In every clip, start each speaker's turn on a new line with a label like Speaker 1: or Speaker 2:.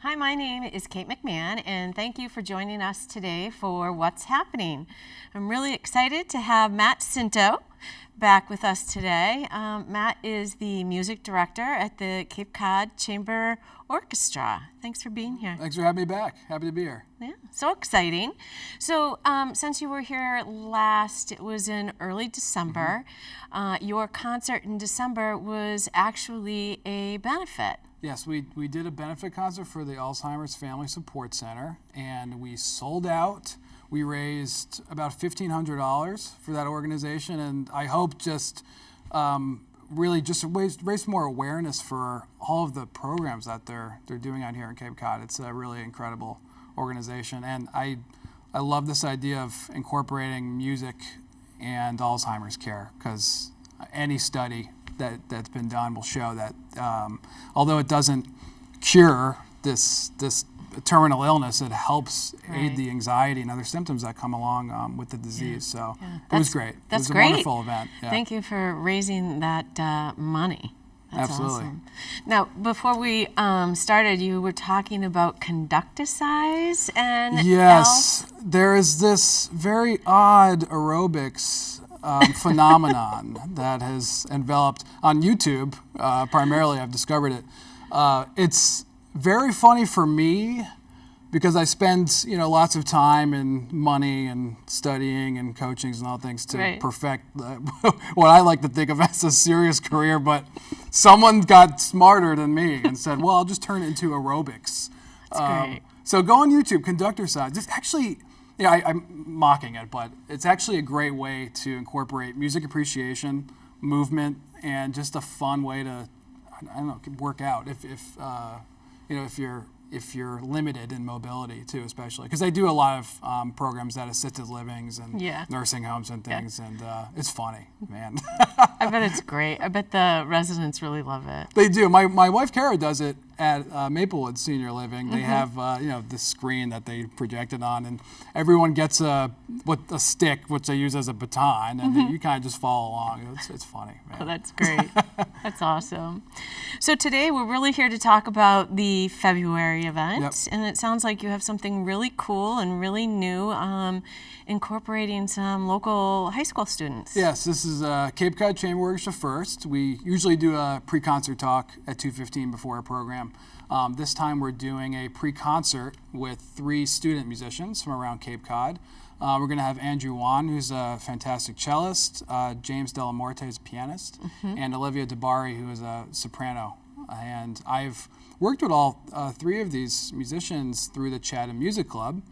Speaker 1: Hi, my name is Kate McMahon, and thank you for joining us today for What's Happening. I'm really excited to have Matt Cinto back with us today. Matt is the music director at the Cape Cod Chamber Orchestra. Thanks for being here.
Speaker 2: Thanks for having me back. Happy to be here.
Speaker 1: Yeah, so exciting. So since you were here last, it was in early December. Your concert in December was actually a benefit.
Speaker 2: Yes, we did a benefit concert for the Alzheimer's Family Support Center, and we sold out. We raised about $1,500 for that organization, and I hope just really just raise more awareness for all of the programs that they're doing out here in Cape Cod. It's a really incredible organization, and I love this idea of incorporating music and Alzheimer's care, because any study that's been done will show that although it doesn't cure this terminal illness, it helps aid the anxiety and other symptoms that come along with the disease.
Speaker 1: Yeah.
Speaker 2: So it was great.
Speaker 1: That's
Speaker 2: it was
Speaker 1: great.
Speaker 2: A wonderful event. Yeah.
Speaker 1: Thank you for raising that money. That's
Speaker 2: Absolutely.
Speaker 1: Awesome. Now, before we started, you were talking about conducticize and
Speaker 2: yes, there is this very odd aerobics phenomenon that has enveloped on YouTube. Primarily, I've discovered it. It's very funny for me because I spend lots of time and money and studying and coachings and all things to perfect what I like to think of as a serious career. But someone got smarter than me and said, "Well, I'll just turn it into aerobics."
Speaker 1: That's great.
Speaker 2: So go on YouTube, conductorcise. It's actually. I'm mocking it, but it's actually a great way to incorporate music appreciation, movement, and just a fun way to, work out. If you're limited in mobility too, especially because they do a lot of programs at assisted livings and nursing homes and things, and it's funny, man.
Speaker 1: I bet it's great. I bet the residents really love it.
Speaker 2: They do. My wife Kara does it at Maplewood Senior Living. They have this screen that they project it on, and everyone gets a stick which they use as a baton, and you kind of just follow along. It's funny, man.
Speaker 1: Oh, that's great. That's awesome. So today we're really here to talk about the February event, and it sounds like you have something really cool and really new, incorporating some local high school students.
Speaker 2: Yes, this is Cape Cod Chamber Orchestra first. We usually do a pre-concert talk at 2:15 before our program. This time we're doing a pre-concert with 3 student musicians from around Cape Cod. We're going to have Andrew Juan, who's a fantastic cellist, James DellaMorte is a pianist, and Olivia Di Bari, who is a soprano. And I've worked with all 3 of these musicians through the Chatham Music Club.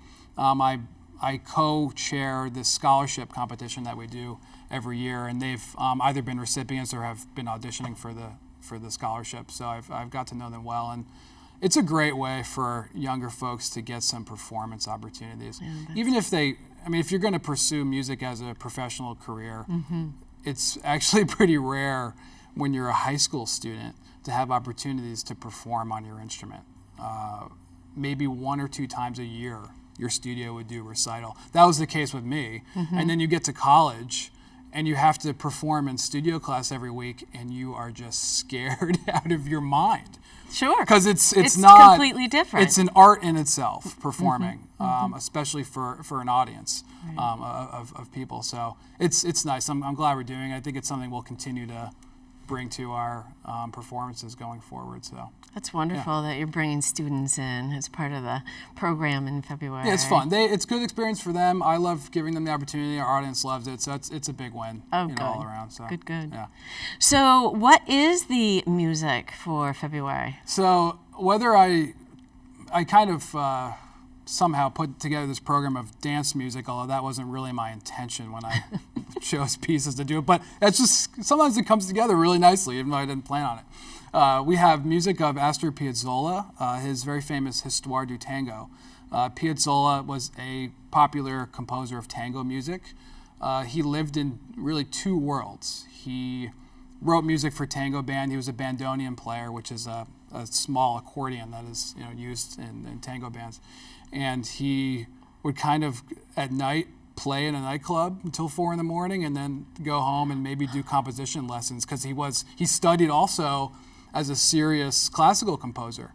Speaker 2: I co-chair this scholarship competition that we do every year, and they've either been recipients or have been auditioning for the scholarship. So I've got to know them well, and it's a great way for younger folks to get some performance opportunities. Yeah, even if if you're going to pursue music as a professional career, it's actually pretty rare when you're a high school student to have opportunities to perform on your instrument. Maybe 1 or 2 times a year, your studio would do recital. That was the case with me. And then you get to college, and you have to perform in studio class every week, and you are just scared out of your mind. Sure. Because it's not completely different. It's an art in itself, performing, especially for an audience of people. So it's nice. I'm glad we're doing it. I think it's something we'll continue to bring to our performances going forward. So
Speaker 1: that's wonderful that you're bringing students in as part of the program in February.
Speaker 2: Yeah, it's fun. It's good experience for them. I love giving them the opportunity. Our audience loves it, so it's a big win all around. So
Speaker 1: good.
Speaker 2: Yeah.
Speaker 1: So what is the music for February?
Speaker 2: So whether I kind of somehow put together this program of dance music, although that wasn't really my intention when I chose pieces to do it. But it's just, sometimes it comes together really nicely, even though I didn't plan on it. We have music of Astor Piazzolla, his very famous Histoire du Tango. Piazzolla was a popular composer of tango music. He lived in really 2 worlds. He wrote music for tango band. He was a bandoneon player, which is a small accordion that is used in tango bands. And he would kind of, at night, play in a nightclub until 4 in the morning and then go home and maybe do composition lessons, because he studied also as a serious classical composer.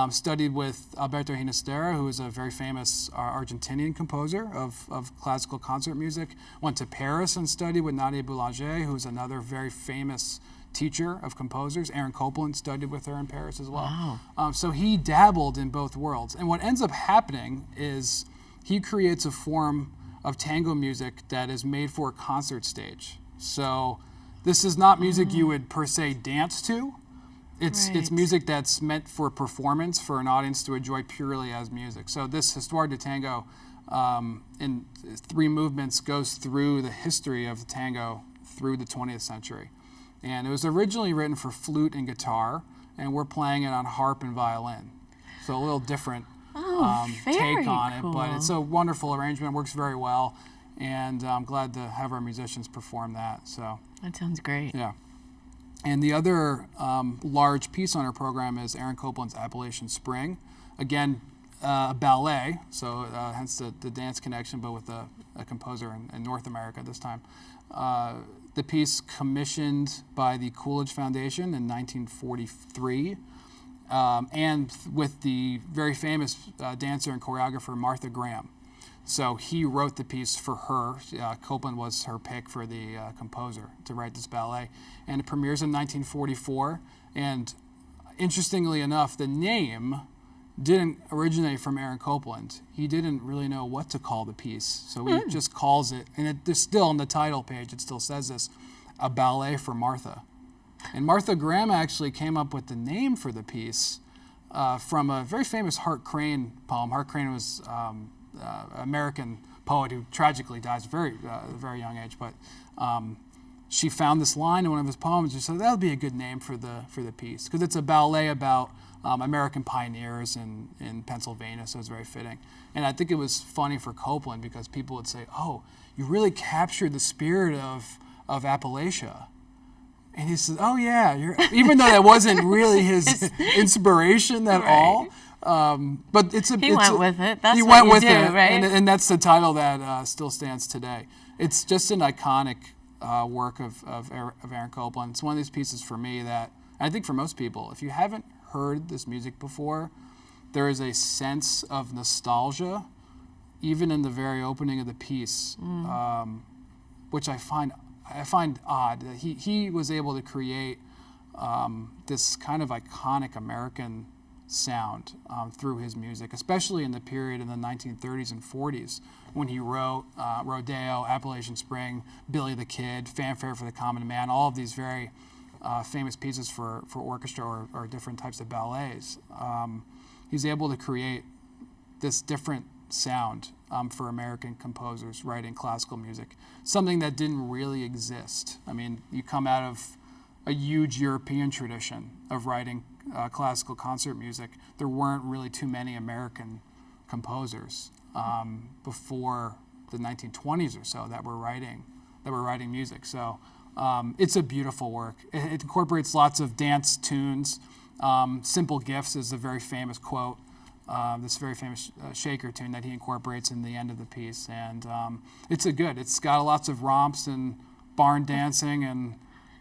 Speaker 2: Studied with Alberto Ginastera, who is a very famous Argentinian composer of classical concert music. Went to Paris and studied with Nadia Boulanger, who's another very famous teacher of composers. Aaron Copland studied with her in Paris as well.
Speaker 1: Wow.
Speaker 2: So he dabbled in both worlds. And what ends up happening is he creates a form of tango music that is made for a concert stage. So this is not music you would per se dance to. It's music that's meant for performance, for an audience to enjoy purely as music. So this Histoire de Tango in 3 movements goes through the history of tango through the 20th century. And it was originally written for flute and guitar, and we're playing it on harp and violin. So a little different take on it, but it's a wonderful arrangement, works very well, and I'm glad to have our musicians perform that. So
Speaker 1: that sounds great.
Speaker 2: Yeah. And the other large piece on our program is Aaron Copland's Appalachian Spring. Again, a ballet, so hence the dance connection, but with a composer in North America this time. The piece commissioned by the Coolidge Foundation in 1943, and with the very famous dancer and choreographer Martha Graham. So he wrote the piece for her. Copland was her pick for the composer to write this ballet. And it premieres in 1944. And interestingly enough, the name didn't originate from Aaron Copland. He didn't really know what to call the piece. So he just calls it, and there's still on the title page, it still says this, a ballet for Martha. And Martha Graham actually came up with the name for the piece from a very famous Hart Crane poem. Hart Crane was American poet who tragically dies at a very young age, but she found this line in one of his poems. She said that would be a good name for the piece because it's a ballet about American pioneers in Pennsylvania, so it's very fitting. And I think it was funny for Copland because people would say, "Oh, you really captured the spirit of Appalachia." And he says, "Oh yeah," even though that wasn't really his inspiration at all. But
Speaker 1: he went with it. That's
Speaker 2: he
Speaker 1: what
Speaker 2: went
Speaker 1: you
Speaker 2: with
Speaker 1: do,
Speaker 2: it,
Speaker 1: right?
Speaker 2: and that's the title that still stands today. It's just an iconic work of Aaron Copland. It's one of these pieces for me that I think for most people, if you haven't heard this music before, there is a sense of nostalgia, even in the very opening of the piece, which I find odd that he was able to create this kind of iconic American sound through his music, especially in the period in the 1930s and 40s when he wrote Rodeo, Appalachian Spring, Billy the Kid, Fanfare for the Common Man, all of these very famous pieces for orchestra or different types of ballets. He's able to create this different sound for American composers writing classical music, something that didn't really exist. I mean, you come out of a huge European tradition of writing classical concert music. There weren't really too many American composers before the 1920s or so that were writing music. So it's a beautiful work. It incorporates lots of dance tunes. Simple Gifts is a very famous quote. This very famous shaker tune that he incorporates in the end of the piece, and it's got lots of romps and barn dancing and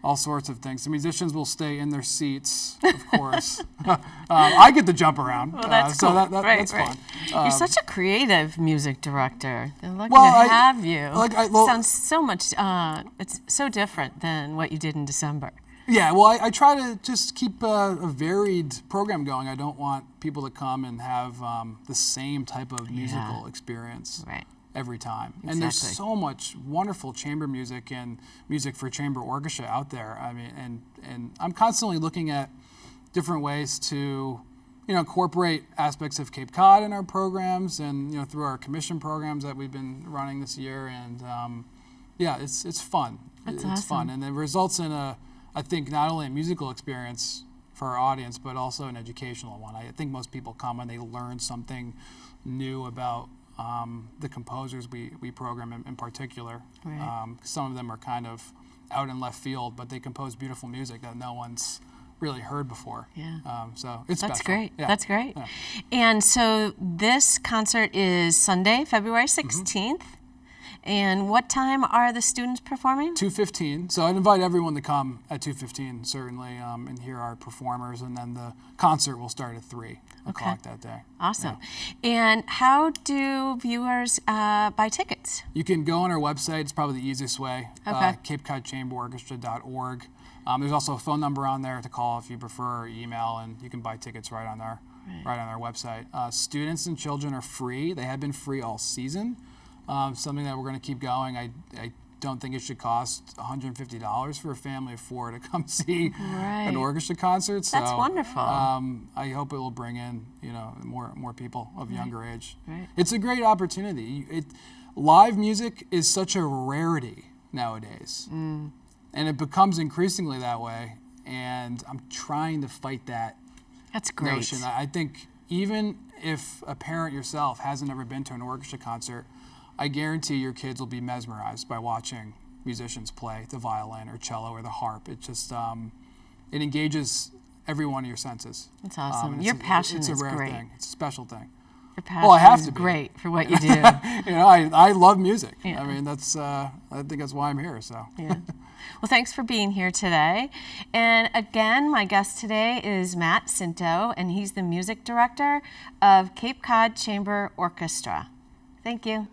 Speaker 2: all sorts of things. The musicians will stay in their seats, of course. I get to jump around,
Speaker 1: well, that's cool.
Speaker 2: So
Speaker 1: that's
Speaker 2: fun.
Speaker 1: You're such a creative music director. They're lucky to have you. Sounds so much. It's so different than what you did in December.
Speaker 2: Yeah, well, I try to just keep a varied program going. I don't want people to come and have the same type of musical experience every time. Exactly. And there's so much wonderful chamber music and music for chamber orchestra out there. I mean, and I'm constantly looking at different ways to, incorporate aspects of Cape Cod in our programs and, through our commission programs that we've been running this year. And it's fun.
Speaker 1: That's
Speaker 2: it's
Speaker 1: awesome.
Speaker 2: fun. And it results in I think not only a musical experience for our audience, but also an educational one. I think most people come and they learn something new about the composers we program in particular.
Speaker 1: Right.
Speaker 2: Some of them are kind of out in left field, but they compose beautiful music that no one's really heard before.
Speaker 1: Yeah.
Speaker 2: So it's
Speaker 1: That's
Speaker 2: special.
Speaker 1: great.
Speaker 2: Yeah.
Speaker 1: That's great.
Speaker 2: Yeah.
Speaker 1: And so this concert is Sunday, February 16th. And what time are the students performing?
Speaker 2: 2:15. So I'd invite everyone to come at 2:15, certainly, and hear our performers. And then the concert will start at 3 o'clock that day.
Speaker 1: Awesome. And how do viewers buy tickets?
Speaker 2: You can go on our website. It's probably the easiest way.
Speaker 1: Okay.
Speaker 2: CapeCodChamberOrchestra.org. There's also a phone number on there to call if you prefer, or email, and you can buy tickets right on our website. Students and children are free. They have been free all season. Something that we're going to keep going. I don't think it should cost $150 for a family of 4 to come see an orchestra concert. So,
Speaker 1: that's wonderful.
Speaker 2: I hope it will bring in more people of younger age.
Speaker 1: Right.
Speaker 2: It's a great opportunity. Live music is such a rarity nowadays, and it becomes increasingly that way. And I'm trying to fight that.
Speaker 1: That's great.
Speaker 2: Notion. I think even if a parent yourself hasn't ever been to an orchestra concert, I guarantee your kids will be mesmerized by watching musicians play the violin or cello or the harp. It just it engages every one of your senses.
Speaker 1: That's awesome.
Speaker 2: Your
Speaker 1: passion
Speaker 2: is
Speaker 1: great.
Speaker 2: It's a rare thing. It's a special thing.
Speaker 1: Your passion
Speaker 2: I have
Speaker 1: is
Speaker 2: to be.
Speaker 1: great for what you do.
Speaker 2: I love music.
Speaker 1: Yeah.
Speaker 2: I mean, that's I think that's why I'm here. So.
Speaker 1: Yeah. Well, thanks for being here today. And again, my guest today is Matt Cinto, and he's the music director of Cape Cod Chamber Orchestra. Thank you.